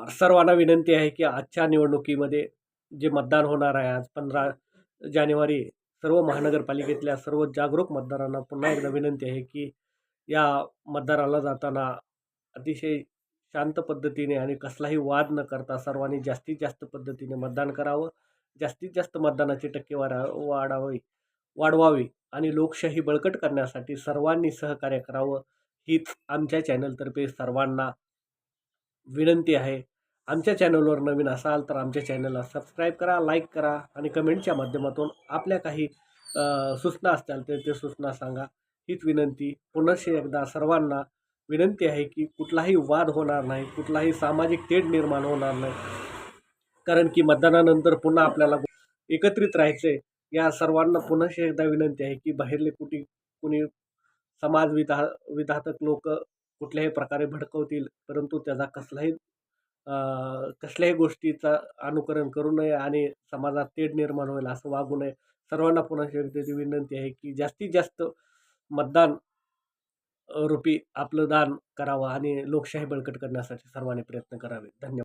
सर्वांना विनंती आहे की आजच्या निवडणुकीमध्ये जे मतदान होणार आहे आज 15 जानेवारी, सर्व महानगरपालिकेतल्या सर्व जागरूक मतदारांना पुन्हा एकदा विनंती आहे की या मतदाराला जाताना अतिशय शांत पद्धतीने आणि कसलाही वाद न करता सर्वांनी जास्तीत जास्त पद्धतीने मतदान करावं. जास्तीत जास्त मतदानाची टक्केवारी वाढवावी आणि लोकशाही बळकट करण्यासाठी सर्वांनी सहकार्य करावं, हीच आमच्या चॅनलतर्फे सर्वांना विनंती आहे. आमच्या चॅनलवर नवीन असाल तर आमच्या चॅनलला सबस्क्राईब करा, लाईक करा आणि कमेंटच्या माध्यमातून आपल्या काही सूचना असतील तर ते सूचना सांगा. हीच विनंती. पुनश्च एकदा सर्वांना विनंती आहे की कुठलाही वाद होणार नाही, कुठलाही सामाजिक तेढ निर्माण होणार नाही. कारण की मतदानानंतर पुन्हा आपल्याला एकत्रित राहायचं. या सर्वांना पुनश्च एकदा विनंती आहे की बाहेरले कुणी समाज विघातक लोक कुठल्याही प्रकारे भडकवतील, परंतु त्याचा कसल्याही गोष्टीचा अनुकरण करू नये आणि समाजात तेढ निर्माण होईल असं वागू नये. सर्वांना पुन्हा एकदा विनंती आहे की जास्तीत जास्त मतदान रूपी आपलं दान करावं आणि लोकशाही बळकट करण्यासाठी सर्वांनी प्रयत्न करावे. धन्यवाद.